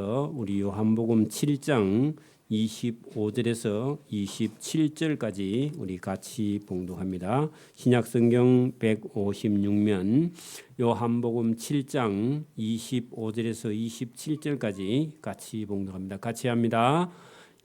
우리 요한복음 7장 25절에서 27절까지 우리 같이 봉독합니다. 신약성경 156면 요한복음 7장 25절에서 27절까지 같이 봉독합니다. 같이 합니다.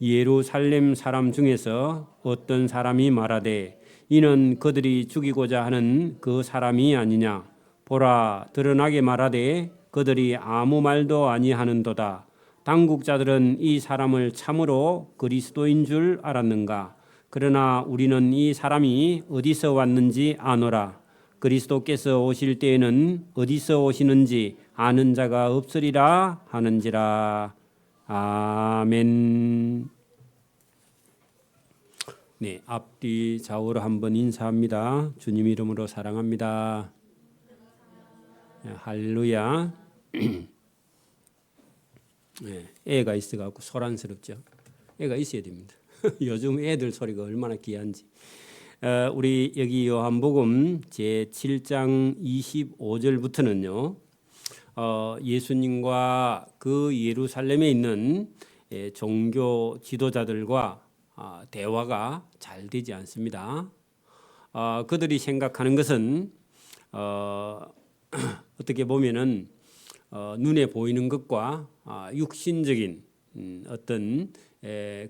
예루살렘 사람 중에서 어떤 사람이 말하되 이는 그들이 죽이고자 하는 그 사람이 아니냐. 보라, 드러나게 말하되 그들이 아무 말도 아니하는도다. 당국자들은 이 사람을 참으로 그리스도인 줄 알았는가. 그러나 우리는 이 사람이 어디서 왔는지 아노라. 그리스도께서 오실 때에는 어디서 오시는지 아는 자가 없으리라 하는지라. 아멘. 네, 앞뒤 좌우로 한번 인사합니다. 주님 이름으로 사랑합니다. 할렐루야. 네, 애가 있어갖고 소란스럽죠. 애가 있어야 됩니다. 요즘 애들 소리가 얼마나 귀한지. 우리 여기 요한복음 제 7장 25절부터는요. 예수님과 그 예루살렘에 있는 종교 지도자들과 대화가 잘 되지 않습니다. 그들이 생각하는 것은 어떻게 보면은 눈에 보이는 것과 육신적인 어떤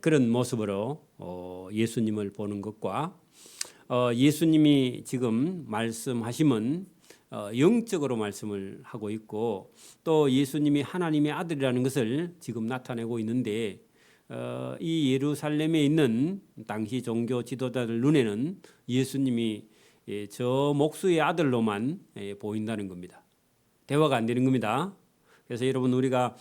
그런 모습으로 예수님을 보는 것과 예수님이 지금 말씀하시면 영적으로 말씀을 하고 있고 또 예수님이 하나님의 아들이라는 것을 지금 나타내고 있는데 이 예루살렘에 있는 당시 종교 지도자들 눈에는 예수님이 저 목수의 아들로만 보인다는 겁니다. 대화가 안 되는 겁니다. 그래서 여러분 우리가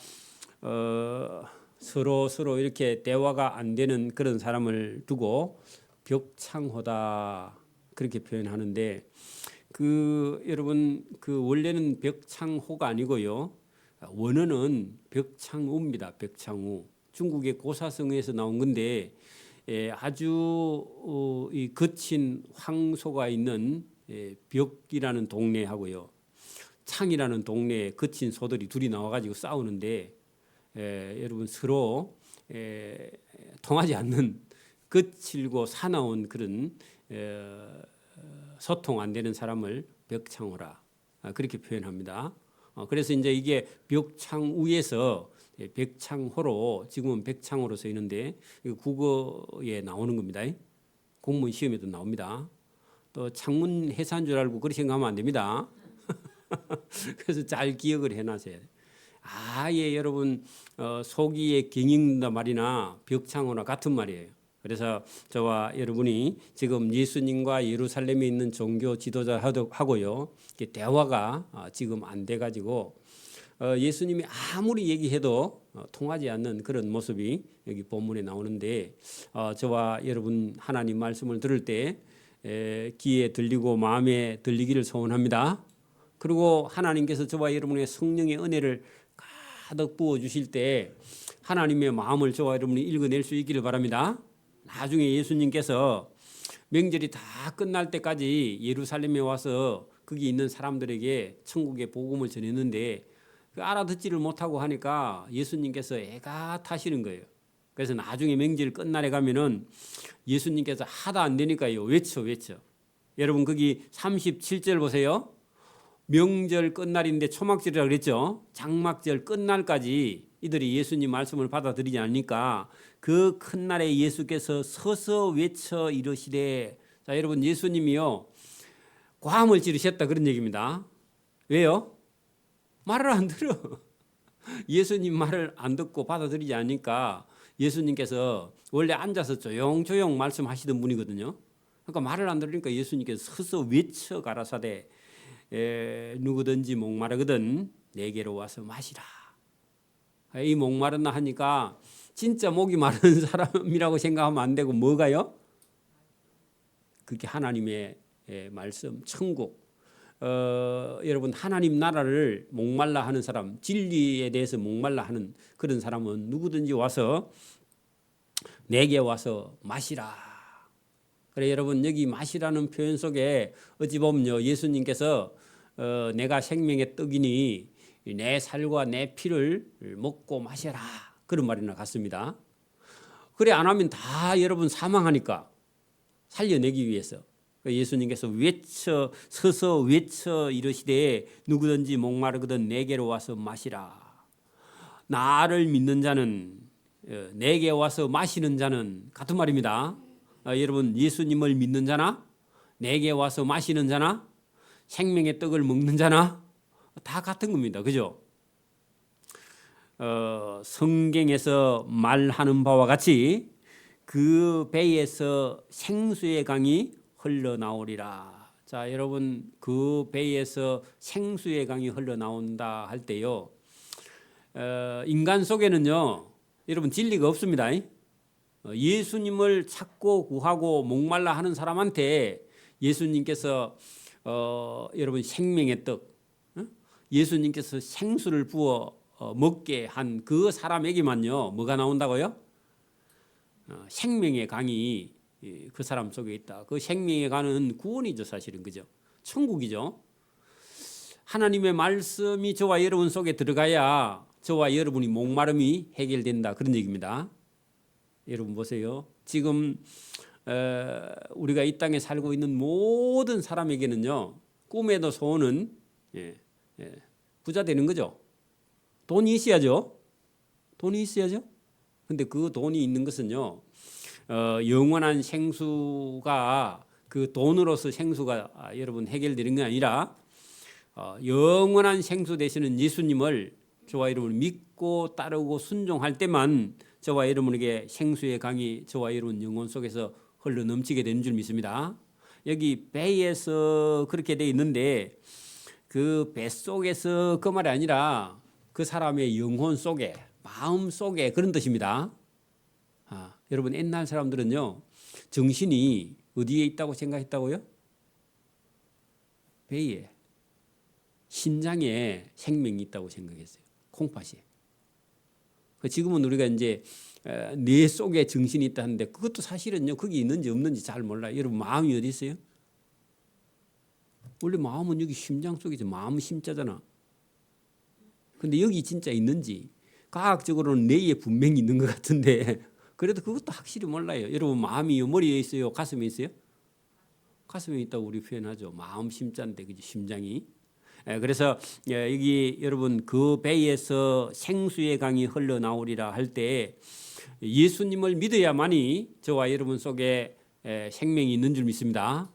서로 이렇게 대화가 안 되는 그런 사람을 두고 벽창호다 그렇게 표현하는데 여러분 원래는 벽창호가 아니고요. 원어는 벽창우입니다. 벽창우. 중국의 고사성에서 나온 건데 아주 이 거친 황소가 있는 벽이라는 동네하고요. 창이라는 동네에 거친 소들이 둘이 나와가지고 싸우는데 여러분 서로 통하지 않는 거칠고 사나운 그런 소통 안 되는 사람을 벽창호라 그렇게 표현합니다. 그래서 이제 이게 벽창우에서 백창호로 지금은 백창호로 써 있는데 국어에 나오는 겁니다. 공무원 시험에도 나옵니다. 또 창문 회사인 줄 알고 그렇게 생각하면 안 됩니다. 그래서 잘 기억을 해놔서야 돼요. 아예 여러분 속이에 경영다 말이나 벽창호나 같은 말이에요. 그래서 저와 여러분이 지금 예수님과 예루살렘에 있는 종교 지도자하고요 대화가 지금 안 돼가지고 예수님이 아무리 얘기해도 통하지 않는 그런 모습이 여기 본문에 나오는데 저와 여러분 하나님 말씀을 들을 때 귀에 들리고 마음에 들리기를 소원합니다. 그리고 하나님께서 저와 여러분의 성령의 은혜를 가득 부어주실 때 하나님의 마음을 저와 여러분이 읽어낼 수 있기를 바랍니다. 나중에 예수님께서 명절이 다 끝날 때까지 예루살렘에 와서 거기 있는 사람들에게 천국의 복음을 전했는데 알아듣지를 못하고 하니까 예수님께서 애가 타시는 거예요. 그래서 나중에 명절 끝날에 가면은 예수님께서 하다 안 되니까요 외쳐. 여러분 거기 37절 보세요. 명절 끝날인데 초막절이라고 그랬죠. 장막절 끝날까지 이들이 예수님 말씀을 받아들이지 않으니까 그 큰 날에 예수께서 서서 외쳐 이르시되 자 여러분 예수님이요 고함을 지르셨다 그런 얘기입니다. 왜요? 말을 안 들어. 예수님 말을 안 듣고 받아들이지 않으니까 예수님께서 원래 앉아서 조용조용 말씀하시던 분이거든요. 그러니까 말을 안 들으니까 예수님께서 서서 외쳐 가라사대 누구든지 목마르거든 내게로 와서 마시라. 이 목마르나 하니까 진짜 목이 마른 사람이라고 생각하면 안 되고 뭐가요? 그게 하나님의 말씀 천국 여러분 하나님 나라를 목말라 하는 사람 진리에 대해서 목말라 하는 그런 사람은 누구든지 와서 내게 와서 마시라. 그래 여러분 여기 마시라는 표현 속에 어찌 보면요 예수님께서 내가 생명의 떡이니 내 살과 내 피를 먹고 마셔라. 그런 말이나 같습니다. 그래 안 하면 다 여러분 사망하니까 살려내기 위해서 예수님께서 서서 외쳐 이르시되 누구든지 목마르거든 내게로 와서 마시라. 나를 믿는 자는 내게 와서 마시는 자는 같은 말입니다. 여러분 예수님을 믿는 자나 내게 와서 마시는 자나 생명의 떡을 먹는 자나 다 같은 겁니다. 그죠? 성경에서 말하는 바와 같이 그 배에서 생수의 강이 흘러나오리라. 자, 여러분 그 배에서 생수의 강이 흘러나온다 할 때요. 인간 속에는요. 여러분 진리가 없습니다. 예수님을 찾고 구하고 목말라 하는 사람한테 예수님께서 여러분 생명의 떡, 예수님께서 생수를 부어 먹게 한 그 사람에게만요. 뭐가 나온다고요? 생명의 강이 그 사람 속에 있다. 그 생명의 강은 구원이죠, 사실은. 그죠? 천국이죠. 하나님의 말씀이 저와 여러분 속에 들어가야 저와 여러분이 목마름이 해결된다. 그런 얘기입니다. 여러분 보세요. 지금 우리가 이 땅에 살고 있는 모든 사람에게는요. 꿈에도 소원은 부자 되는 거죠. 돈이 있어야죠. 돈이 있어야죠. 근데 그 돈이 있는 것은요. 영원한 생수가 그 돈으로서 생수가 여러분 해결되는 게 아니라 영원한 생수 되시는 예수님을 저와 여러분 믿고 따르고 순종할 때만 저와 여러분에게 생수의 강이 저와 여러분 영혼 속에서 흘러 넘치게 되는 줄 믿습니다. 여기 배에서 그렇게 돼 있는데 그 뱃속에서 그 말이 아니라 그 사람의 영혼 속에 마음 속에 그런 뜻입니다. 여러분 옛날 사람들은요. 정신이 어디에 있다고 생각했다고요? 배에 심장에 생명이 있다고 생각했어요. 콩팥이. 지금은 우리가 이제 뇌 속에 정신이 있다는데 그것도 사실은요. 거기 있는지 없는지 잘 몰라요. 여러분 마음이 어디 있어요? 원래 마음은 여기 심장 속이죠. 마음 심자잖아. 근데 여기 진짜 있는지 과학적으로는 뇌에 분명히 있는 것 같은데 그래도 그것도 확실히 몰라요. 여러분 마음이 머리에 있어요? 가슴에 있어요? 가슴에 있다고 우리 표현하죠. 마음 심자인데 그죠? 심장이. 그래서 여기 여러분 그 배에서 생수의 강이 흘러나오리라 할 때 예수님을 믿어야만이 저와 여러분 속에 생명이 있는 줄 믿습니다.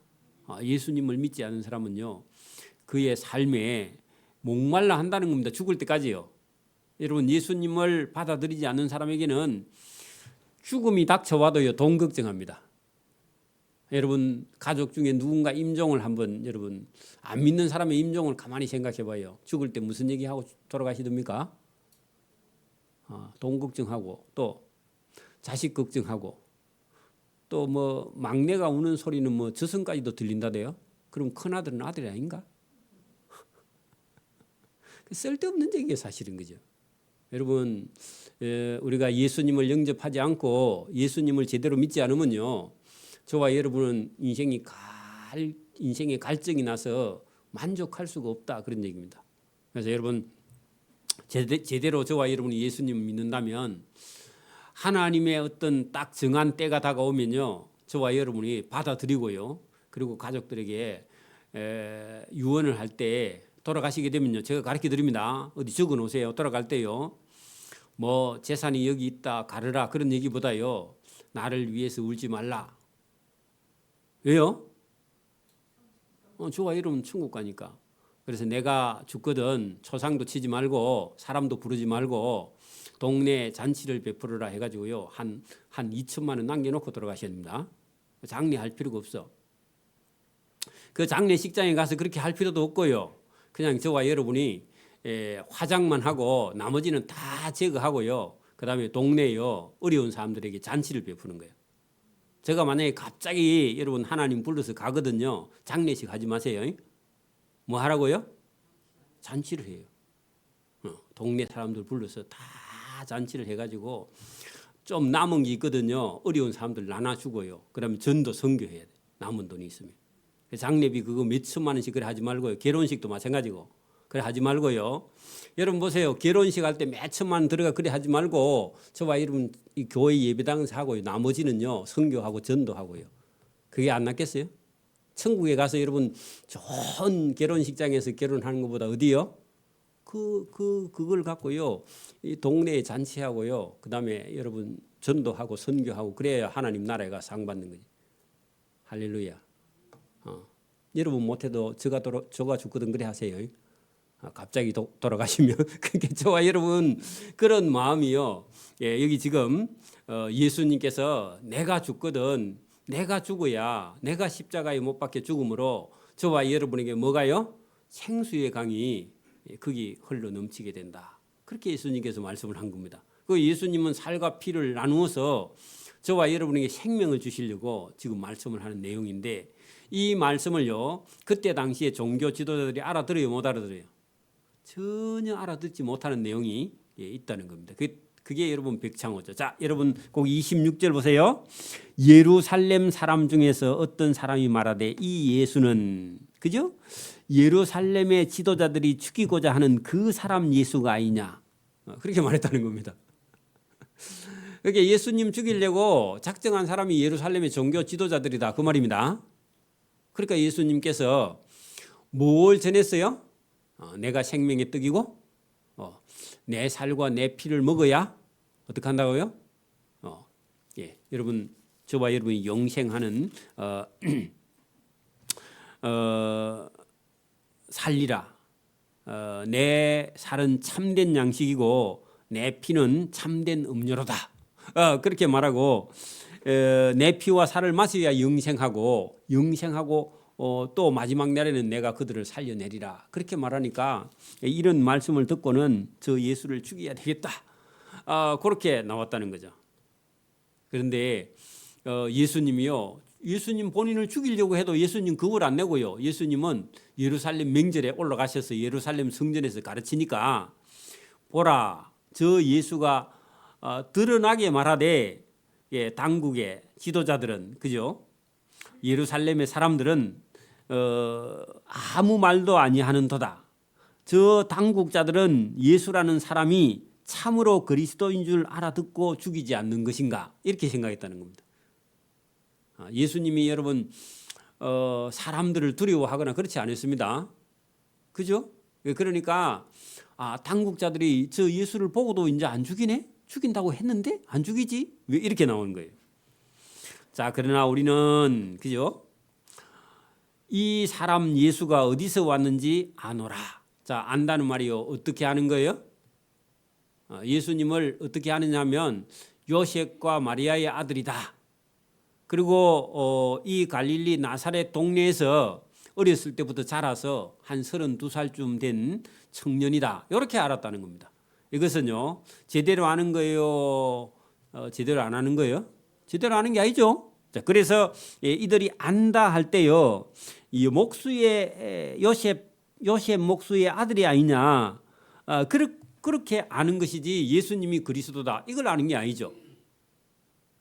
예수님을 믿지 않은 사람은요. 그의 삶에 목말라 한다는 겁니다. 죽을 때까지요. 여러분 예수님을 받아들이지 않는 사람에게는 죽음이 닥쳐와도요. 돈 걱정합니다. 여러분 가족 중에 누군가 임종을 한번 여러분 안 믿는 사람의 임종을 가만히 생각해 봐요. 죽을 때 무슨 얘기하고 돌아가시렵니까? 돈 걱정하고 또 자식 걱정하고 또 뭐 막내가 우는 소리는 뭐 저승까지도 들린다대요. 그럼 큰아들은 아들이 아닌가? 쓸데없는 얘기예요, 사실은. 그죠? 여러분 우리가 예수님을 영접하지 않고 예수님을 제대로 믿지 않으면요. 저와 여러분은 인생의 갈증이 나서 만족할 수가 없다. 그런 얘기입니다. 그래서 여러분 제대로 저와 여러분이 예수님을 믿는다면 하나님의 어떤 딱 정한 때가 다가오면요. 저와 여러분이 받아들이고요. 그리고 가족들에게 유언을 할 때 돌아가시게 되면요. 제가 가르쳐 드립니다. 어디 적어 놓으세요. 돌아갈 때요. 뭐 재산이 여기 있다 가르라 그런 얘기보다요. 나를 위해서 울지 말라. 왜요? 저와 여러분 천국 가니까. 그래서 내가 죽거든 초상도 치지 말고 사람도 부르지 말고 동네 잔치를 베풀어라 해가지고요. 한 2천만 원 남겨놓고 돌아가셔야 됩니다. 장례할 필요가 없어. 그 장례식장에 가서 그렇게 할 필요도 없고요. 그냥 저와 여러분이 화장만 하고 나머지는 다 제거하고요. 그 다음에 동네에요. 어려운 사람들에게 잔치를 베푸는 거예요. 제가 만약에 갑자기 여러분 하나님 불러서 가거든요. 장례식 하지 마세요. 뭐 하라고요? 잔치를 해요. 동네 사람들 불러서 다 잔치를 해가지고 좀 남은 게 있거든요. 어려운 사람들 나눠주고요. 그다음에 전도 선교해야 돼. 남은 돈이 있으면. 장례비 그거 몇 천만 원씩 그래 하지 말고요. 결혼식도 마찬가지고 그래 하지 말고요. 여러분 보세요. 결혼식 할 때 맨 처음만 들어가 그래 하지 말고 저와 여러분 이 교회 예배당에서 하고요. 나머지는요 선교하고 전도하고요. 그게 안 낫겠어요? 천국에 가서 여러분 좋은 결혼식장에서 결혼하는 것보다 어디요? 그걸 갖고요. 이 동네에 잔치하고요. 그다음에 여러분 전도하고 선교하고 그래야 하나님 나라에 가서 상 받는 거지. 할렐루야. 여러분 못해도 저가 죽거든 그래 하세요. 갑자기 돌아가시면 그게 저와 여러분 그런 마음이요. 예, 여기 지금 예수님께서 내가 죽거든 내가 죽어야 내가 십자가에 못 박혀 죽음으로 저와 여러분에게 뭐가요? 생수의 강이 거기 흘러 넘치게 된다. 그렇게 예수님께서 말씀을 한 겁니다. 그 예수님은 살과 피를 나누어서 저와 여러분에게 생명을 주시려고 지금 말씀을 하는 내용인데 이 말씀을요 그때 당시에 종교 지도자들이 알아들어요 못 알아들어요? 전혀 알아듣지 못하는 내용이 있다는 겁니다. 그게 여러분 백창호죠. 자, 여러분 꼭 26절 보세요. 예루살렘 사람 중에서 어떤 사람이 말하되 이 예수는 그죠? 예루살렘의 지도자들이 죽이고자 하는 그 사람 예수가 아니냐. 그렇게 말했다는 겁니다. 그러니까 예수님 죽이려고 작정한 사람이 예루살렘의 종교 지도자들이다. 그 말입니다. 그러니까 예수님께서 뭘 전했어요? 내가 생명의 떡이고 내 살과 내 피를 먹어야 어떻게 한다고요? 예, 여러분 저와 여러분이 영생하는 살리라. 내 살은 참된 양식이고 내 피는 참된 음료로다. 그렇게 말하고 내 피와 살을 마셔야 영생하고 또 마지막 날에는 내가 그들을 살려내리라. 그렇게 말하니까 이런 말씀을 듣고는 저 예수를 죽여야 되겠다. 그렇게 나왔다는 거죠. 그런데 예수님이요. 예수님 본인을 죽이려고 해도 예수님 겁을 안 내고요. 예수님은 예루살렘 명절에 올라가셔서 예루살렘 성전에서 가르치니까 보라 저 예수가 드러나게 말하되 당국의 지도자들은 그죠? 예루살렘의 사람들은 아무 말도 아니하는도다. 저 당국자들은 예수라는 사람이 참으로 그리스도인 줄 알아듣고 죽이지 않는 것인가 이렇게 생각했다는 겁니다. 예수님이 여러분 사람들을 두려워하거나 그렇지 않았습니다. 그죠? 그러니까 당국자들이 저 예수를 보고도 이제 안 죽이네? 죽인다고 했는데 안 죽이지? 왜 이렇게 나오는 거예요. 자, 그러나 우리는 그죠? 이 사람 예수가 어디서 왔는지 아노라. 자, 안다는 말이요. 어떻게 아는 거예요? 예수님을 어떻게 아느냐면 요셉과 마리아의 아들이다. 그리고 이 갈릴리 나사렛 동네에서 어렸을 때부터 자라서 한 32살쯤 된 청년이다. 이렇게 알았다는 겁니다. 이것은요. 제대로 아는 거예요? 제대로 안 하는 거예요? 제대로 아는 게 아니죠. 자, 그래서 이들이 안다 할 때요. 이 목수의 요셉 목수의 아들이 아니냐. 그렇게 아는 것이지 예수님이 그리스도다. 이걸 아는 게 아니죠.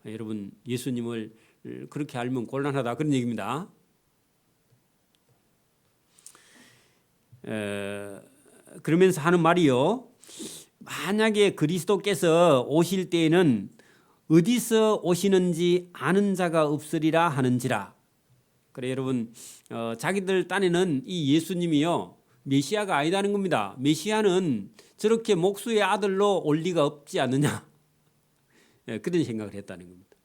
여러분 예수님을 그렇게 알면 곤란하다 그런 얘기입니다. 그러면서 하는 말이요. 만약에 그리스도께서 오실 때에는 어디서 오시는지 아는 자가 없으리라 하는지라. 그래 여러분 자기들 딴에는 이 예수님이요 메시아가 아니다는 겁니다. 메시아는 저렇게 목수의 아들로 올 리가 없지 않느냐. 그런 생각을 했다는 겁니다.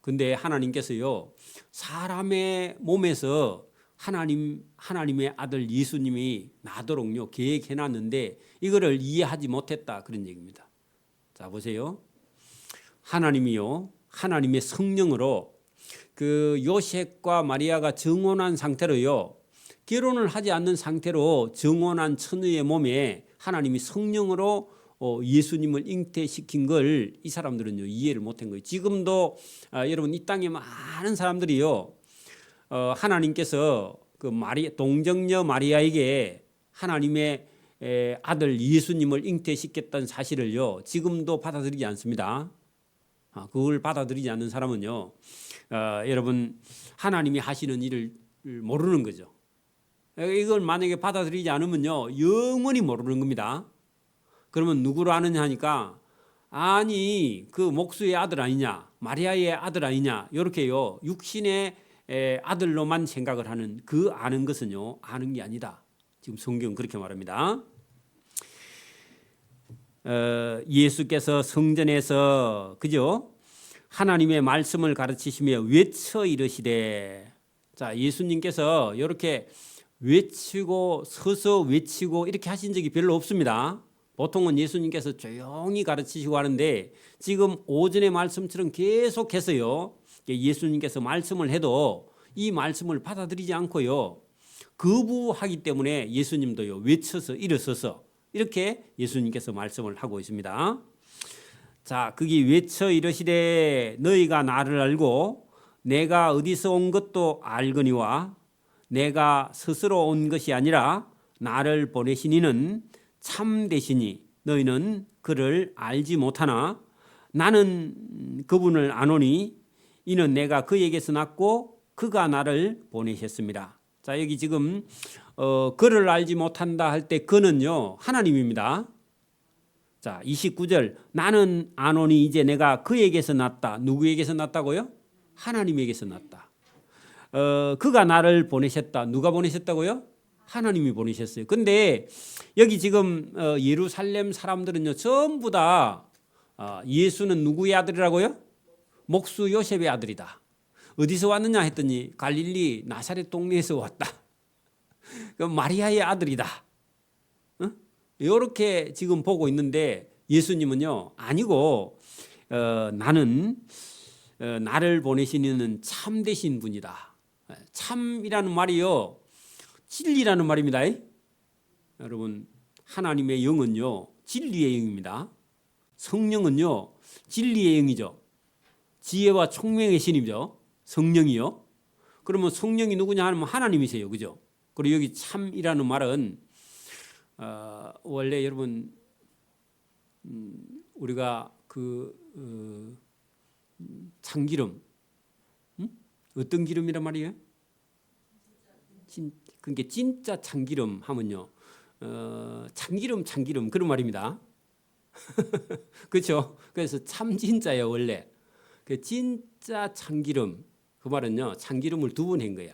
근데 하나님께서요 사람의 몸에서 하나님의 아들 예수님이 나도록요 계획해놨는데 이거를 이해하지 못했다 그런 얘기입니다. 자 보세요. 하나님이요 하나님의 성령으로 그 요셉과 마리아가 정혼한 상태로요 결혼을 하지 않는 상태로 정혼한 처녀의 몸에 하나님이 성령으로 예수님을 잉태시킨 걸 이 사람들은요 이해를 못한 거예요. 지금도 여러분 이 땅에 많은 사람들이요 하나님께서 그 동정녀 마리아에게 하나님의 아들 예수님을 잉태시켰다는 사실을요 지금도 받아들이지 않습니다. 그걸 받아들이지 않는 사람은요 여러분 하나님이 하시는 일을 모르는 거죠. 이걸 만약에 받아들이지 않으면요 영원히 모르는 겁니다. 그러면 누구로 아느냐 하니까 아니 그 목수의 아들 아니냐, 마리아의 아들 아니냐, 이렇게요 육신의 아들로만 생각을 하는 그 아는 것은요 아는 게 아니다. 지금 성경 그렇게 말합니다. 예수께서 성전에서 그죠? 하나님의 말씀을 가르치시며 외쳐 이르시되, 자 예수님께서 이렇게 외치고 서서 외치고 이렇게 하신 적이 별로 없습니다. 보통은 예수님께서 조용히 가르치시고 하는데 지금 오전의 말씀처럼 계속해서요 예수님께서 말씀을 해도 이 말씀을 받아들이지 않고요 거부하기 때문에 예수님도요 외쳐서 일어서서 이렇게 예수님께서 말씀을 하고 있습니다. 자, 거기 외쳐 이르시되 너희가 나를 알고 내가 어디서 온 것도 알거니와 내가 스스로 온 것이 아니라 나를 보내신 이는 참되시니 너희는 그를 알지 못하나 나는 그분을 아노니 이는 내가 그에게서 났고 그가 나를 보내셨습니다. 자, 여기 지금 그를 알지 못한다 할 때 그는요 하나님입니다. 자, 29절 나는 아노니 이제 내가 그에게서 났다. 누구에게서 났다고요? 하나님에게서 났다. 그가 나를 보내셨다. 누가 보내셨다고요? 하나님이 보내셨어요. 근데 여기 지금 예루살렘 사람들은요 전부 다 예수는 누구의 아들이라고요? 목수 요셉의 아들이다. 어디서 왔느냐 했더니 갈릴리 나사렛 동네에서 왔다. 마리아의 아들이다. 이렇게 지금 보고 있는데 예수님은요 아니고 나는 나를 보내신 이는 참되신 분이다. 참이라는 말이요 진리라는 말입니다. 여러분 하나님의 영은요 진리의 영입니다. 성령은요 진리의 영이죠. 지혜와 총명의 신이죠. 성령이요. 그러면 성령이 누구냐 하면 하나님이세요. 그죠? 그리고 여기 참이라는 말은 원래 여러분 우리가 그 참기름 어떤 기름이란 말이에요? 그러니까 진짜 참기름 하면요 참기름 그런 말입니다. 그렇죠? 그래서 참 진짜예요 원래. 그 진짜 참기름 그 말은요 참기름을 두 번 한 거야.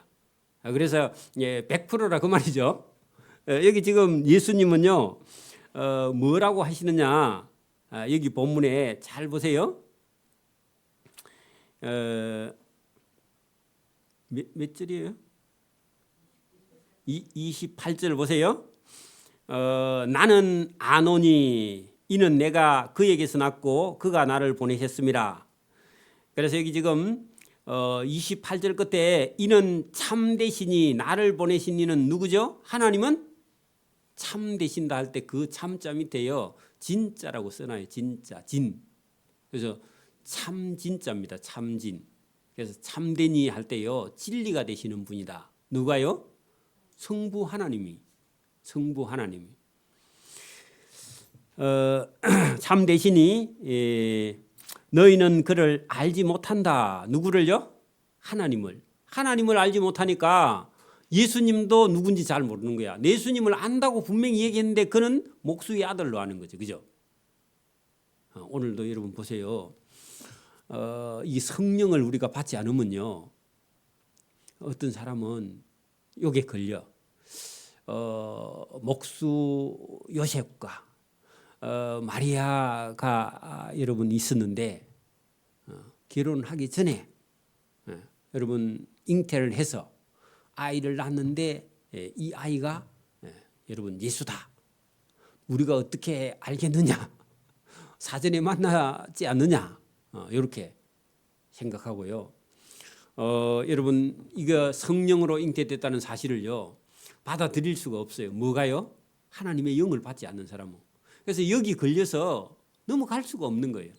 그래서 100%라 그 말이죠. 여기 지금 예수님은요 뭐라고 하시느냐 여기 본문에 잘 보세요. 몇 절이에요? 28절 보세요. 나는 아노니 이는 내가 그에게서 났고 그가 나를 보내셨습니다. 그래서 여기 지금 28절 끝에 이는 참되시니 나를 보내신 이는 누구죠? 하나님은 참되신다 할 때 그 참자 밑에요 진짜라고 써놔요. 진짜 진. 그래서 참진짜입니다. 참진. 그래서 참되니 할 때요 진리가 되시는 분이다. 누가요? 성부 하나님이. 성부 하나님이. 참되시니 너희는 그를 알지 못한다. 누구를요? 하나님을. 하나님을 알지 못하니까 예수님도 누군지 잘 모르는 거야. 예수님을 안다고 분명히 얘기했는데 그는 목수의 아들로 아는 거죠. 그죠? 오늘도 여러분 보세요. 이 성령을 우리가 받지 않으면요. 어떤 사람은 욕에 걸려. 목수 요셉과 마리아가 여러분 있었는데 결혼하기 전에 여러분 잉태를 해서 아이를 낳았는데 이 아이가 여러분 예수다. 우리가 어떻게 알겠느냐? 사전에 만나지 않느냐? 이렇게 생각하고요. 여러분 이거 성령으로 잉태됐다는 사실을요 받아들일 수가 없어요. 뭐가요? 하나님의 영을 받지 않는 사람은. 그래서 여기 걸려서 넘어갈 수가 없는 거예요.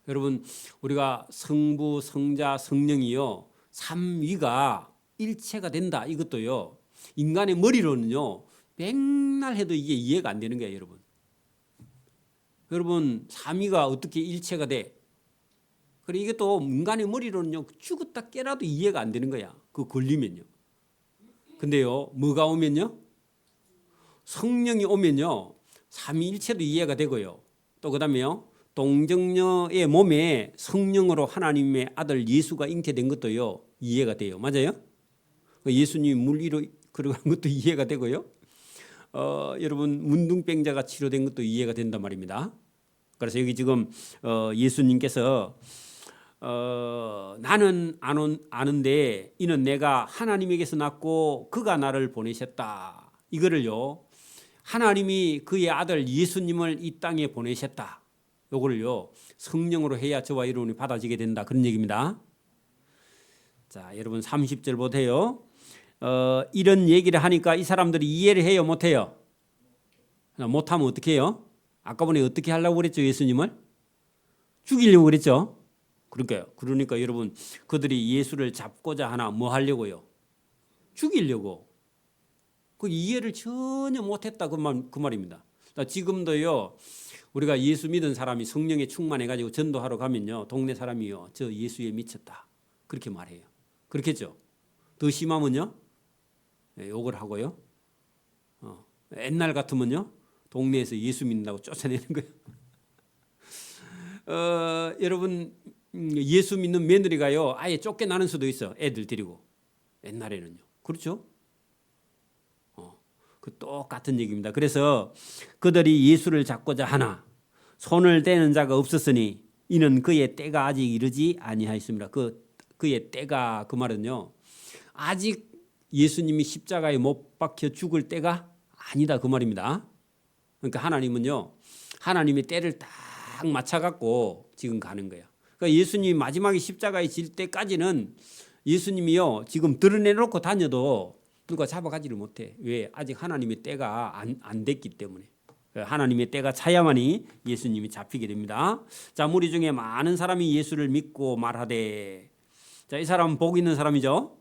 여러분 우리가 성부, 성자, 성령이요 삼위가 일체가 된다. 이것도요 인간의 머리로는요 맨날 해도 이게 이해가 안 되는 거예요. 여러분 삼위가 어떻게 일체가 돼? 그리고 이게 또 인간의 머리로는요 죽었다 깨라도 이해가 안 되는 거야. 그 걸리면요. 근데요, 뭐가 오면요? 성령이 오면요, 삼위일체도 이해가 되고요. 또 그다음에요, 동정녀의 몸에 성령으로 하나님의 아들 예수가 잉태된 것도요, 이해가 돼요. 맞아요? 예수님이 물 위로 걸어간 것도 이해가 되고요. 여러분 문둥병자가 치료된 것도 이해가 된단 말입니다. 그래서 여기 지금 예수님께서 나는 아는데 이는 내가 하나님에게서 났고 그가 나를 보내셨다. 이거를요, 하나님이 그의 아들 예수님을 이 땅에 보내셨다. 요거를요, 성령으로 해야 저와 여러분이 받아지게 된다. 그런 얘기입니다. 자, 여러분 30절 보세요. 이런 얘기를 하니까 이 사람들이 이해를 해요, 못해요? 못하면 어떻게 해요? 아까 보니 어떻게 하려고 그랬죠? 예수님을 죽이려고 그랬죠? 그러니까 여러분, 그들이 예수를 잡고자 하나 뭐 하려고요? 죽이려고. 그 이해를 전혀 못했다 그 말입니다. 지금도요, 우리가 예수 믿은 사람이 성령에 충만해가지고 전도하러 가면요, 동네 사람이요, 저 예수에 미쳤다 그렇게 말해요. 그렇겠죠? 더 심하면요, 욕을 하고요. 옛날 같으면요, 동네에서 예수 믿는다고 쫓아내는 거예요. 여러분, 예수 믿는 며느리가요, 아예 쫓겨나는 수도 있어. 애들 데리고. 옛날에는요. 그렇죠? 그 똑같은 얘기입니다. 그래서 그들이 예수를 잡고자 하나 손을 대는 자가 없었으니 이는 그의 때가 아직 이르지 아니하였습니다. 그의 때가, 그 말은요, 아직 예수님이 십자가에 못 박혀 죽을 때가 아니다 그 말입니다. 그러니까 하나님은요, 하나님의 때를 딱 맞춰갖고 지금 가는 거예요. 그러니까 예수님이 마지막에 십자가에 질 때까지는 예수님이요, 지금 드러내놓고 다녀도 누가 잡아가지를 못해. 왜? 아직 하나님의 때가 안 됐기 때문에. 하나님의 때가 차야만이 예수님이 잡히게 됩니다. 자, 무리 중에 많은 사람이 예수를 믿고 말하되, 자, 이 사람은 복 있는 사람이죠.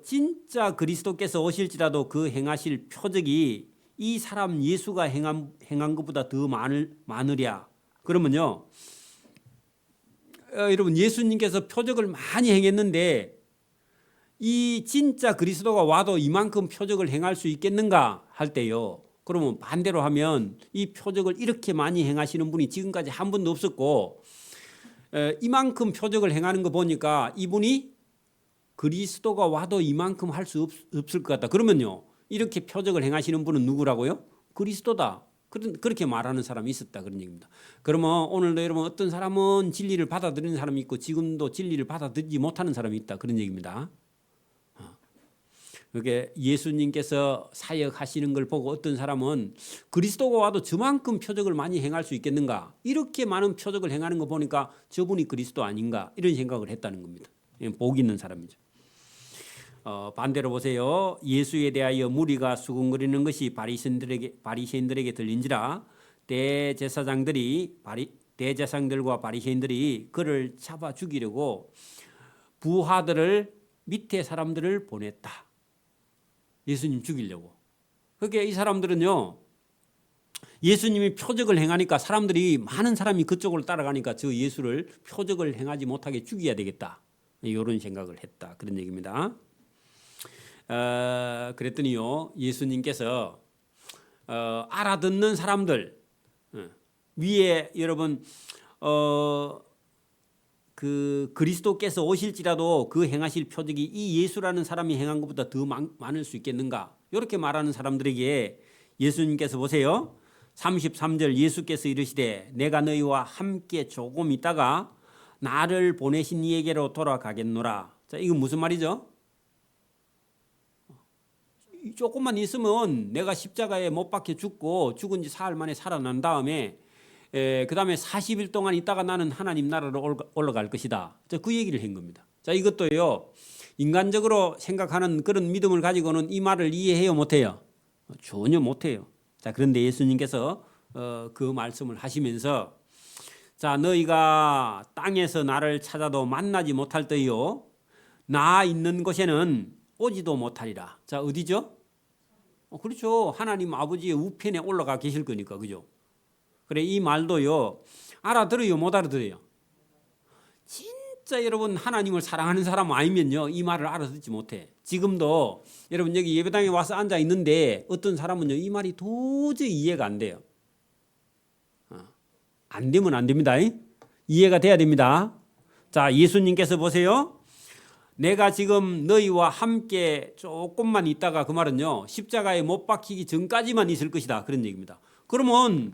진짜 그리스도께서 오실지라도 그 행하실 표적이 이 사람 예수가 행한 것보다 더 많으랴. 그러면요, 여러분, 예수님께서 표적을 많이 행했는데 이 진짜 그리스도가 와도 이만큼 표적을 행할 수 있겠는가 할 때요, 그러면 반대로 하면 이 표적을 이렇게 많이 행하시는 분이 지금까지 한 분도 없었고, 이만큼 표적을 행하는 거 보니까 이분이 그리스도가 와도 이만큼 할 수 없을 것 같다. 그러면요, 이렇게 표적을 행하시는 분은 누구라고요? 그리스도다. 그렇게 말하는 사람이 있었다 그런 얘기입니다. 그러면 오늘도 여러분, 어떤 사람은 진리를 받아들이는 사람이 있고 지금도 진리를 받아들이지 못하는 사람이 있다 그런 얘기입니다. 그게 예수님께서 사역하시는 걸 보고 어떤 사람은 그리스도가 와도 저만큼 표적을 많이 행할 수 있겠는가, 이렇게 많은 표적을 행하는 거 보니까 저분이 그리스도 아닌가, 이런 생각을 했다는 겁니다. 복 있는 사람이죠. 반대로 보세요. 예수에 대하여 무리가 수군거리는 것이 바리새인들에게 들린지라 대제사장들과 바리새인들이 그를 잡아 죽이려고 부하들을, 밑에 사람들을 보냈다. 예수님 죽이려고. 그러니까 이 사람들은요, 예수님이 표적을 행하니까 사람들이, 많은 사람이 그쪽으로 따라가니까 저 예수를 표적을 행하지 못하게 죽여야 되겠다, 이런 생각을 했다 그런 얘기입니다. 그랬더니요, 예수님께서 알아듣는 사람들 위에, 여러분, 그 그리스도께서 오실지라도 그 행하실 표적이 이 예수라는 사람이 행한 것보다 더 많을 수 있겠는가, 이렇게 말하는 사람들에게 예수님께서 보세요. 33절, 예수께서 이르시되 내가 너희와 함께 조금 있다가 나를 보내신 이에게로 돌아가겠노라. 자, 이건 무슨 말이죠? 조금만 있으면 내가 십자가에 못 박혀 죽고 죽은 지 사흘 만에 살아난 다음에 그 다음에 40일 동안 있다가 나는 하나님 나라로 올라갈 것이다. 그 얘기를 한 겁니다. 자, 이것도요, 인간적으로 생각하는 그런 믿음을 가지고는 이 말을 이해해요, 못해요? 전혀 못해요. 자, 그런데 예수님께서 그 말씀을 하시면서, 자, 너희가 땅에서 나를 찾아도 만나지 못할 때요, 나 있는 곳에는 오지도 못하리라. 자, 어디죠? 그렇죠. 하나님 아버지의 우편에 올라가 계실 거니까, 그죠? 그래, 이 말도요, 알아들어요, 못 알아들어요? 진짜 여러분 하나님을 사랑하는 사람 아니면요 이 말을 알아듣지 못해. 지금도 여러분 여기 예배당에 와서 앉아 있는데 어떤 사람은요 이 말이 도저히 이해가 안 돼요. 안 되면 안 됩니다. 이해가 돼야 됩니다. 자, 예수님께서 보세요. 내가 지금 너희와 함께 조금만 있다가 그 말은요 십자가에 못 박히기 전까지만 있을 것이다 그런 얘기입니다. 그러면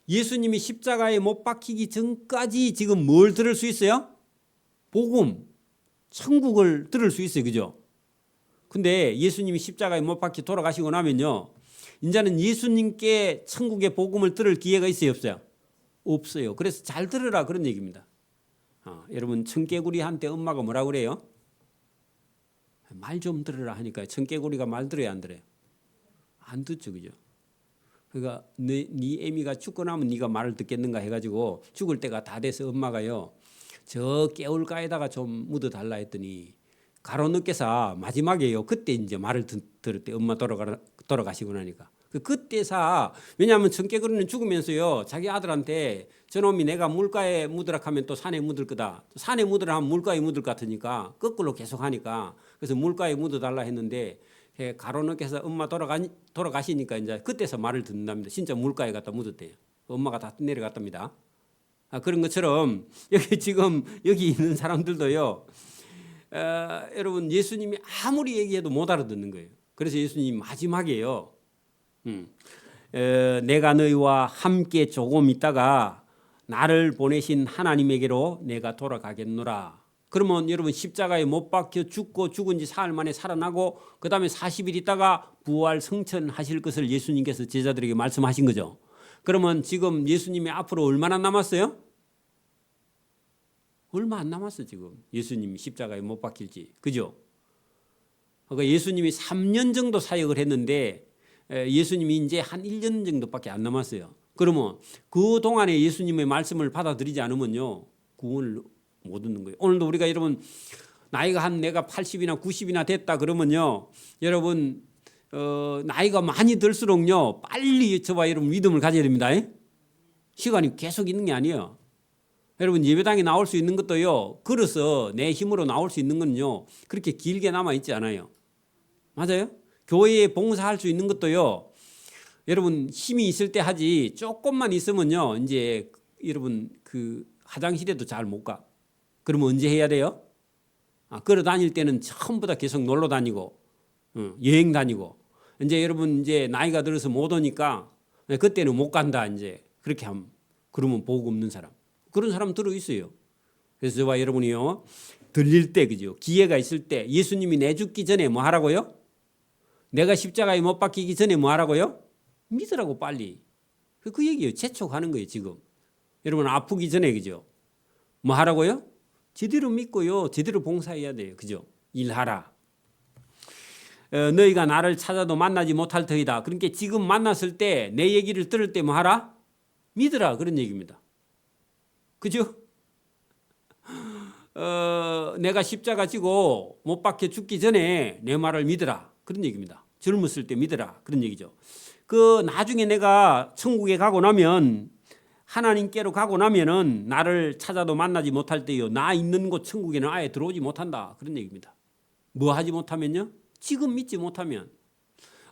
예수님이 십자가에 못 박히기 전까지 지금 뭘 들을 수 있어요? 복음, 천국을 들을 수 있어요. 그죠? 근데 예수님이 십자가에 못 박혀 돌아가시고 나면요 이제는 예수님께 천국의 복음을 들을 기회가 있어요? 없어요? 없어요. 그래서 잘 들으라 그런 얘기입니다. 여러분 청개구리한테 엄마가 뭐라고 그래요? 말 좀 들으라 하니까 청개구리가 말 들어요 안 들어요? 안 듣죠. 그죠? 그러니까 네 애미가 죽고 나면 네가 말을 듣겠는가 해가지고 죽을 때가 다 돼서 엄마가요 저 깨울가에다가 좀 묻어달라 했더니 가로늑개사 마지막에요 그때 이제 말을 들었대. 엄마 돌아가시고 나니까 그때사 왜냐하면 청개구리는 죽으면서요 자기 아들한테 저놈이 내가 물가에 묻으라 하면 또 산에 묻을 거다. 산에 묻으라 하면 물가에 묻을 것 같으니까 거꾸로 계속 하니까 그래서 물가에 묻어달라 했는데 가로늑개사 엄마 돌아가시니까 이제 그때서 말을 듣는답니다. 진짜 물가에 갖다 묻었대요. 엄마가 다 내려갔답니다. 그런 것처럼 여기 지금 여기 있는 사람들도요. 여러분 예수님이 아무리 얘기해도 못 알아듣는 거예요. 그래서 예수님 마지막에요. 내가 너희와 함께 조금 있다가 나를 보내신 하나님에게로 내가 돌아가겠노라. 그러면 여러분 십자가에 못 박혀 죽고 죽은 지 사흘 만에 살아나고 그 다음에 40일 있다가 부활 성천하실 것을 예수님께서 제자들에게 말씀하신 거죠. 그러면 지금 예수님이 앞으로 얼마나 남았어요? 얼마 안 남았어 지금 예수님이 십자가에 못 박힐지. 그죠? 그러니까 예수님이 3년 정도 사역을 했는데 예수님이 이제 한 1년 정도밖에 안 남았어요. 그러면 그 동안에 예수님의 말씀을 받아들이지 않으면요 구원을 못 얻는 거예요. 오늘도 우리가 여러분 나이가 한 내가 80이나 90이나 됐다 그러면요 여러분 나이가 많이 들수록요 빨리 저와 여러분 믿음을 가져야 됩니다. 시간이 계속 있는 게 아니에요. 여러분 예배당에 나올 수 있는 것도요 걸어서 내 힘으로 나올 수 있는 건요 그렇게 길게 남아 있지 않아요. 맞아요? 교회에 봉사할 수 있는 것도요 여러분 힘이 있을 때 하지 조금만 있으면요 이제 여러분 그 화장실에도 잘 못 가. 그러면 언제 해야 돼요? 걸어 다닐 때는 전부 다 계속 놀러 다니고 여행 다니고 이제 여러분 이제 나이가 들어서 못 오니까 그때는 못 간다 이제 그렇게 하면 그러면 복 없는 사람 그런 사람 들어 있어요. 그래서 저와 여러분이요 들릴 때 그죠 기회가 있을 때 예수님이 내 죽기 전에 뭐 하라고요? 내가 십자가에 못 박히기 전에 뭐 하라고요? 믿으라고 빨리. 그 얘기예요. 재촉하는 거예요 지금. 여러분 아프기 전에 그죠? 뭐 하라고요? 제대로 믿고요. 제대로 봉사해야 돼요. 그죠? 일하라. 너희가 나를 찾아도 만나지 못할 터이다. 그러니까 지금 만났을 때 내 얘기를 들을 때 뭐 하라? 믿으라. 그런 얘기입니다. 그죠? 내가 십자가 지고 못 박혀 죽기 전에 내 말을 믿으라. 그런 얘기입니다. 젊었을 때 믿으라. 그런 얘기죠. 그 나중에 내가 천국에 가고 나면 하나님께로 가고 나면은 나를 찾아도 만나지 못할 때요. 나 있는 곳 천국에는 아예 들어오지 못한다. 그런 얘기입니다. 뭐 하지 못하면요? 지금 믿지 못하면.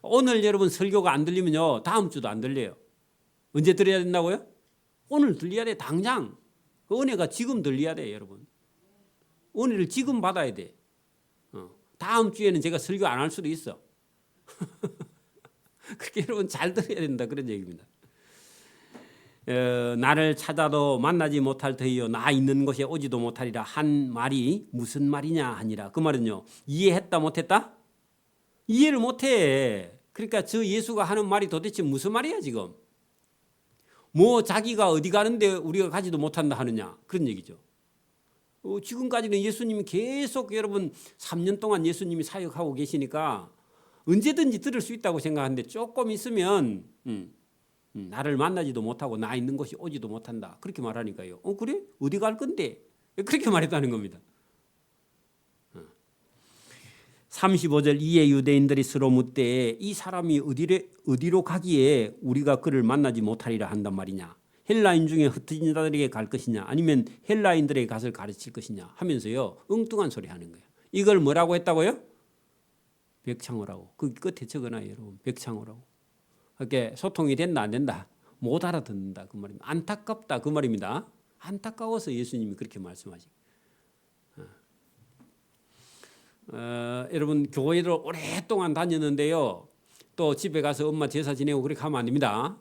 오늘 여러분 설교가 안 들리면요. 다음 주도 안 들려요. 언제 들려야 된다고요? 오늘 들려야 돼. 당장. 그 은혜가 지금 들려야 돼 여러분. 은혜를 지금 받아야 돼. 다음 주에는 제가 설교 안 할 수도 있어. 그렇게 여러분 잘 들어야 된다. 그런 얘기입니다. 나를 찾아도 만나지 못할 터이요 나 있는 곳에 오지도 못하리라 한 말이 무슨 말이냐 하니라. 그 말은요 이해했다 못했다? 이해를 못해. 그러니까 저 예수가 하는 말이 도대체 무슨 말이야 지금? 뭐 자기가 어디 가는데 우리가 가지도 못한다 하느냐 그런 얘기죠. 지금까지는 예수님이 계속 여러분 3년 동안 예수님이 사역하고 계시니까 언제든지 들을 수 있다고 생각하는데 조금 있으면 나를 만나지도 못하고 나 있는 곳이 오지도 못한다. 그렇게 말하니까요. 그래? 어디 갈 건데? 그렇게 말했다는 겁니다. 35절 이에 유대인들이 서로 묻되 이 사람이 어디로 가기에 우리가 그를 만나지 못하리라 한단 말이냐. 헬라인 중에 흩어진 자들에게 갈 것이냐 아니면 헬라인들에게 가서 가르칠 것이냐 하면서요 엉뚱한 소리 하는 거예요. 이걸 뭐라고 했다고요? 벽창호라고. 그 끝에 적어놔요 여러분. 벽창호라고. 그렇게 소통이 된다 안 된다? 못 알아듣는다 그 말입니다. 안타깝다 그 말입니다. 안타까워서 예수님이 그렇게 말씀하시고 여러분 교회를 오랫동안 다녔는데요. 또 집에 가서 엄마 제사 지내고 그렇게 하면 안 됩니다.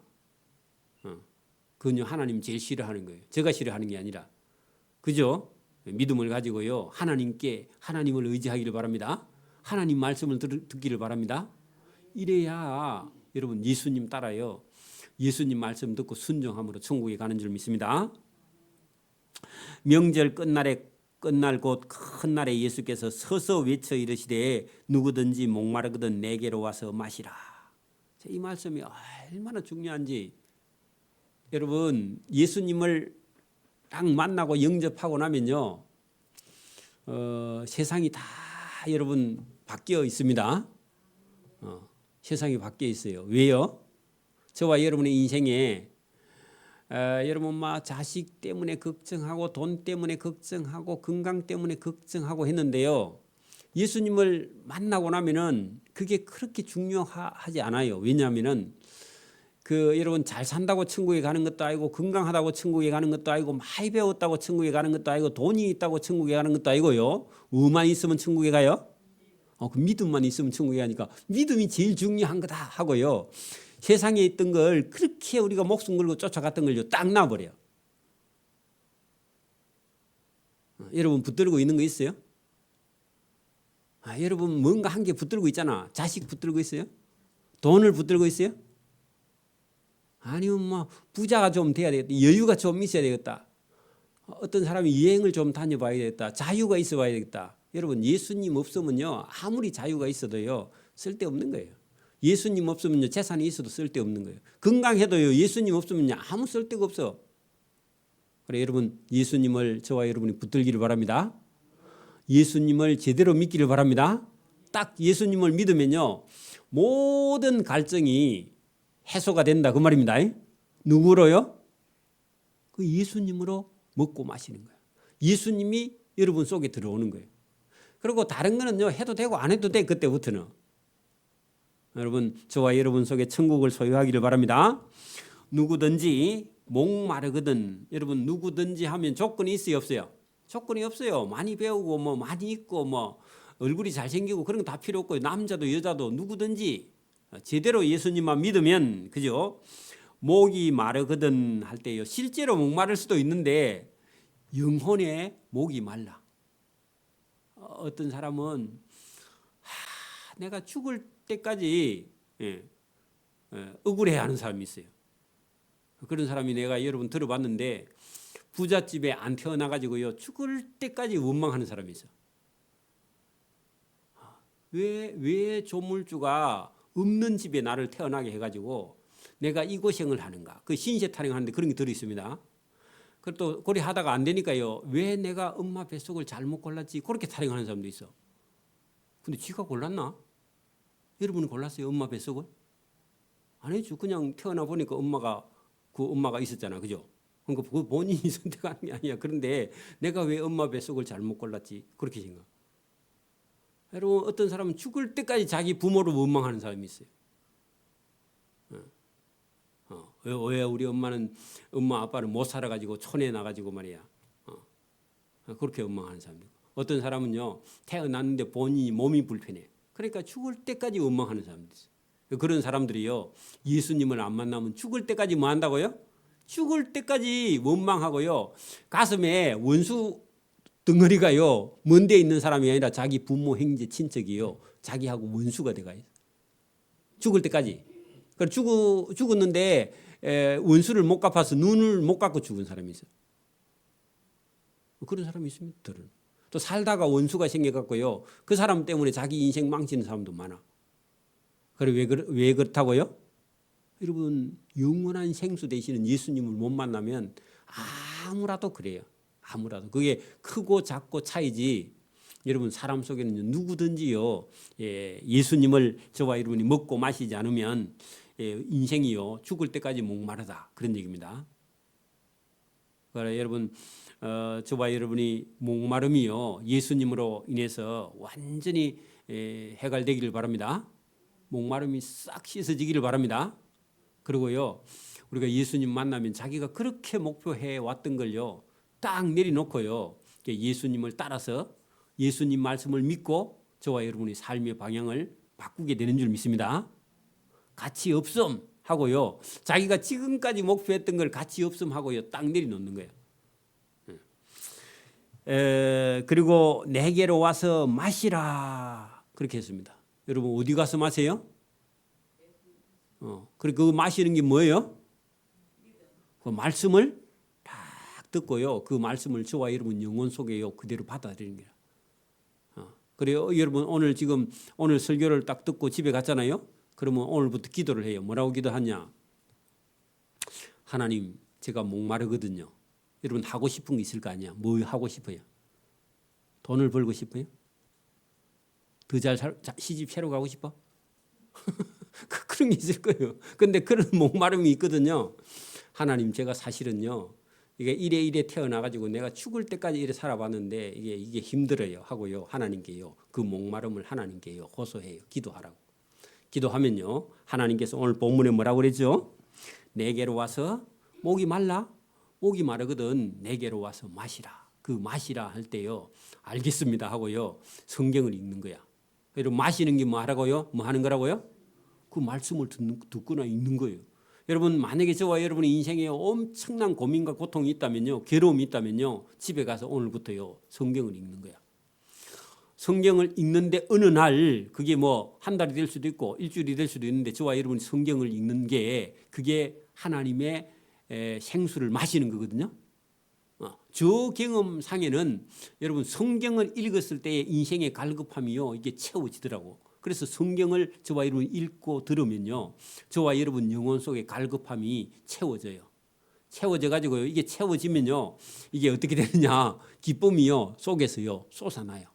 그건요 하나님 제일 싫어하는 거예요. 제가 싫어하는 게 아니라. 그죠? 믿음을 가지고요 하나님께 하나님을 의지하기를 바랍니다. 하나님 말씀을 듣기를 바랍니다. 이래야 여러분 예수님 따라요. 예수님 말씀 듣고 순종함으로 천국에 가는 줄 믿습니다. 명절 끝날 곧 큰 날에 예수께서 서서 외쳐 이르시되 누구든지 목마르거든 내게로 와서 마시라. 이 말씀이 얼마나 중요한지 여러분 예수님을 딱 만나고 영접하고 나면요 세상이 다 여러분 바뀌어 있습니다. 세상이 바뀌어 있어요. 왜요? 저와 여러분의 인생에 여러분 막 자식 때문에 걱정하고 돈 때문에 걱정하고 건강 때문에 걱정하고 했는데요. 예수님을 만나고 나면은 그게 그렇게 중요하지 않아요. 왜냐하면은 여러분 잘 산다고 천국에 가는 것도 아니고 건강하다고 천국에 가는 것도 아니고 많이 배웠다고 천국에 가는 것도 아니고 돈이 있다고 천국에 가는 것도 아니고요. 뭐만 있으면 천국에 가요? 그 믿음만 있으면 천국에 가니까 믿음이 제일 중요한 거다 하고요. 세상에 있던 걸 그렇게 우리가 목숨 걸고 쫓아갔던 걸요 딱 놔버려. 여러분 붙들고 있는 거 있어요? 여러분 뭔가 한 개 붙들고 있잖아. 자식 붙들고 있어요? 돈을 붙들고 있어요? 아니면 뭐 부자가 좀 돼야 되겠다. 여유가 좀 있어야 되겠다. 어떤 사람이 여행을 좀 다녀봐야 되겠다. 자유가 있어 봐야 되겠다. 여러분 예수님 없으면요 아무리 자유가 있어도요 쓸데없는 거예요. 예수님 없으면요 재산이 있어도 쓸데없는 거예요. 건강해도요 예수님 없으면요 아무 쓸데가 없어. 그래 여러분 예수님을 저와 여러분이 붙들기를 바랍니다. 예수님을 제대로 믿기를 바랍니다. 딱 예수님을 믿으면요 모든 갈증이 해소가 된다 그 말입니다. 누구로요? 그 예수님으로 먹고 마시는 거예요. 예수님이 여러분 속에 들어오는 거예요. 그리고 다른 거는요 해도 되고 안 해도 돼 그때부터는. 여러분 저와 여러분 속에 천국을 소유하기를 바랍니다. 누구든지 목마르거든. 여러분 누구든지 하면 조건이 있어요 없어요? 조건이 없어요. 많이 배우고 뭐 많이 있고 뭐 얼굴이 잘생기고 그런 거 다 필요 없고 남자도 여자도 누구든지 제대로 예수님만 믿으면 그죠? 목이 마르거든 할 때요 실제로 목마를 수도 있는데 영혼의 목이 말라. 어떤 사람은 내가 죽을 때까지 억울해하는 사람이 있어요. 그런 사람이 내가 여러분 들어봤는데 부잣집에 안 태어나가지고요 죽을 때까지 원망하는 사람이 있어요. 왜 조물주가 없는 집에 나를 태어나게 해가지고 내가 이 고생을 하는가? 그 신세 타령하는데 그런 게 들어 있습니다. 그리고 또 그리 하다가 안 되니까요. 왜 내가 엄마 뱃속을 잘못 골랐지? 그렇게 타령하는 사람도 있어. 근데 지가 골랐나? 여러분은 골랐어요? 엄마 뱃속을? 아니죠. 그냥 태어나 보니까 엄마가 있었잖아. 그죠? 그러니까 그 본인이 선택하는 게 아니야. 그런데 내가 왜 엄마 뱃속을 잘못 골랐지? 그렇게 생각. 여러분 어떤 사람은 죽을 때까지 자기 부모를 원망하는 사람이 있어요. 왜 우리 엄마 아빠는 못 살아가지고 촌에 나가지고 말이야. 그렇게 원망하는 사람이 있고. 어떤 사람은요 태어났는데 본인이 몸이 불편해. 그러니까 죽을 때까지 원망하는 사람들이 있어요. 그런 사람들이요 예수님을 안 만나면 죽을 때까지 뭐 한다고요? 죽을 때까지 원망하고요 가슴에 원수 덩어리가요 먼 데 있는 사람이 아니라 자기 부모 형제 친척이요 자기하고 원수가 돼가 있어요. 죽을 때까지. 죽었는데 원수를 못 갚아서 눈을 못 감고 죽은 사람이 있어요. 그런 사람이 있습니다. 또 살다가 원수가 생겨갖고요 그 사람 때문에 자기 인생 망치는 사람도 많아. 그래 왜 그렇다고요? 여러분 영원한 생수 되시는 예수님을 못 만나면 아무라도 그래요. 아무라도 그게 크고 작고 차이지. 여러분 사람 속에는 누구든지요 예수님을 저와 여러분이 먹고 마시지 않으면 인생이요 죽을 때까지 목마르다 그런 얘기입니다. 그러니까 여러분 저와 여러분이 목마름이요 예수님으로 인해서 완전히 해결되기를 바랍니다. 목마름이 싹 씻어지기를 바랍니다. 그리고요 우리가 예수님 만나면 자기가 그렇게 목표해 왔던 걸요 딱 내려놓고요 예수님을 따라서 예수님 말씀을 믿고 저와 여러분의 삶의 방향을 바꾸게 되는 줄 믿습니다. 가치 없음 하고요 자기가 지금까지 목표했던 걸 가치 없음 하고요 딱 내려놓는 거예요. 그리고 내게로 와서 마시라 그렇게 했습니다. 여러분 어디 가서 마세요? 그리고 그 마시는 게 뭐예요? 그 말씀을 딱 듣고요. 그 말씀을 저와 여러분 영혼 속에요 그대로 받아들이는 거예요. 그래요. 여러분 오늘 설교를 딱 듣고 집에 갔잖아요. 그러면 오늘부터 기도를 해요. 뭐라고 기도하냐? 하나님, 제가 목마르거든요. 여러분 하고 싶은 게 있을 거 아니야. 뭐 하고 싶어요? 돈을 벌고 싶어요? 더 잘 시집 새로 가고 싶어? 그런 게 있을 거예요. 근데 그런 목마름이 있거든요. 하나님, 제가 사실은요. 이게 이래 태어나가지고 내가 죽을 때까지 이래 살아봤는데 이게 힘들어요 하고요. 하나님께요. 그 목마름을 하나님께요. 호소해요. 기도하라고. 기도하면요. 하나님께서 오늘 본문에 뭐라고 그랬죠? 내게로 와서 목이 말라? 목이 마르거든 내게로 와서 마시라. 그 마시라 할 때요. 알겠습니다 하고요. 성경을 읽는 거야. 여러분 마시는 게 뭐 하라고요? 뭐 하는 거라고요? 그 말씀을 듣거나 읽는 거예요. 여러분 만약에 저와 여러분의 인생에 엄청난 고민과 고통이 있다면요. 괴로움이 있다면요. 집에 가서 오늘부터요. 성경을 읽는 거야. 성경을 읽는데 어느 날 그게 뭐 한 달이 될 수도 있고 일주일이 될 수도 있는데 저와 여러분이 성경을 읽는 게 그게 하나님의 생수를 마시는 거거든요. 저 경험상에는 여러분 성경을 읽었을 때의 인생의 갈급함이요. 이게 채워지더라고. 그래서 성경을 저와 여러분 읽고 들으면요. 저와 여러분 영혼 속의 갈급함이 채워져요. 채워져 가지고요. 이게 채워지면요. 이게 어떻게 되느냐. 기쁨이요. 속에서요. 솟아나요.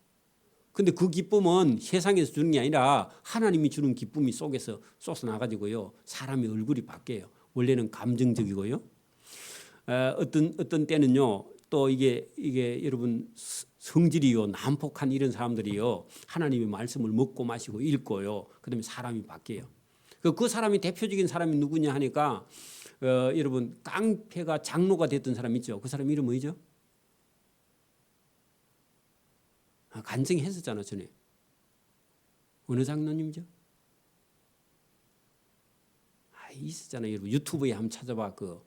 근데 그 기쁨은 세상에서 주는 게 아니라 하나님이 주는 기쁨이 속에서 솟아나 가지고요. 사람의 얼굴이 바뀌어요. 원래는 감정적이고요. 어떤 때는요. 또 이게 여러분 성질이요. 난폭한 이런 사람들이요. 하나님의 말씀을 먹고 마시고 읽고요. 그다음에 사람이 바뀌어요. 그 사람이 대표적인 사람이 누구냐 하니까 여러분 깡패가 장로가 됐던 사람 있죠. 그 사람 이름 뭐죠? 간증했었잖아 전에. 어느 장로님이죠? 있었잖아요. 여러분 유튜브에 한번 찾아봐. 그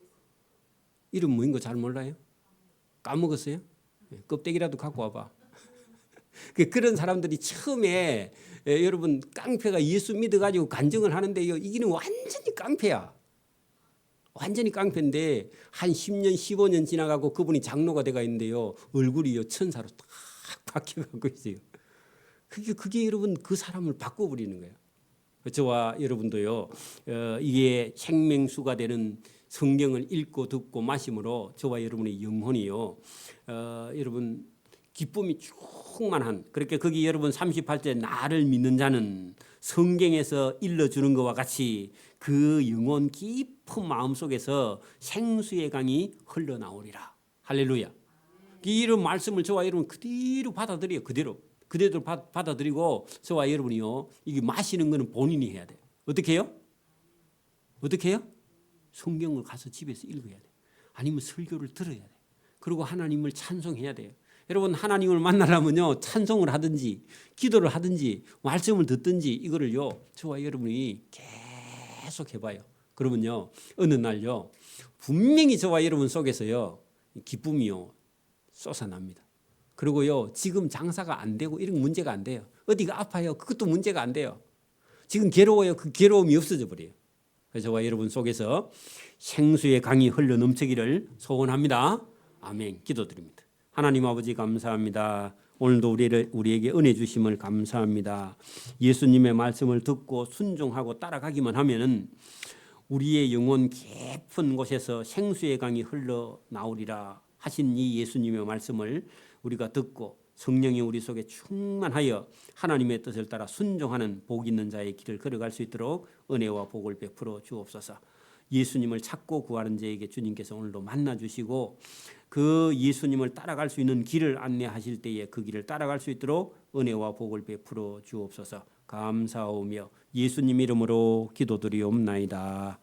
이름 뭐인 거 잘 몰라요? 까먹었어요? 껍데기라도 갖고 와봐. 그런 사람들이 처음에 여러분 깡패가 예수 믿어가지고 간증을 하는데요. 이기는 완전히 깡패야. 완전히 깡패인데 한 10년 15년 지나가고 그분이 장로가 돼가 있는데요. 얼굴이요 천사로 딱 바뀌어가고 있어요. 그게 여러분 그 사람을 바꿔버리는 거예요. 저와 여러분도요. 이게 생명수가 되는 성경을 읽고 듣고 마심으로 저와 여러분의 영혼이요. 여러분 기쁨이 충만한 그렇게 거기 여러분 38절 나를 믿는 자는 성경에서 일러주는 것과 같이 그 영혼 깊은 마음속에서 생수의 강이 흘러나오리라. 할렐루야. 이런 말씀을 저와 여러분 그대로 받아들여요. 그대로 받아들이고 저와 여러분이요. 이게 마시는 거는 본인이 해야 돼요. 어떻게 해요? 어떻게 해요? 성경을 가서 집에서 읽어야 돼요. 아니면 설교를 들어야 돼요. 그리고 하나님을 찬송해야 돼요. 여러분 하나님을 만나려면요. 찬송을 하든지 기도를 하든지 말씀을 듣든지 이거를요. 저와 여러분이 계속 해봐요. 그러면요. 어느 날요. 분명히 저와 여러분 속에서요. 기쁨이요. 솟아납니다. 그리고요. 지금 장사가 안 되고 이런 문제가 안 돼요. 어디가 아파요. 그것도 문제가 안 돼요. 지금 괴로워요. 그 괴로움이 없어져 버려요. 그래서 저와 여러분 속에서 생수의 강이 흘러 넘치기를 소원합니다. 아멘. 기도드립니다. 하나님 아버지 감사합니다. 오늘도 우리에게 은혜 주심을 감사합니다. 예수님의 말씀을 듣고 순종하고 따라가기만 하면은 우리의 영혼 깊은 곳에서 생수의 강이 흘러나오리라 하신 이 예수님의 말씀을 우리가 듣고 성령이 우리 속에 충만하여 하나님의 뜻을 따라 순종하는 복 있는 자의 길을 걸어갈 수 있도록 은혜와 복을 베풀어 주옵소서. 예수님을 찾고 구하는 자에게 주님께서 오늘도 만나 주시고 그 예수님을 따라갈 수 있는 길을 안내하실 때에 그 길을 따라갈 수 있도록 은혜와 복을 베풀어 주옵소서. 감사하오며 예수님 이름으로 기도드리옵나이다.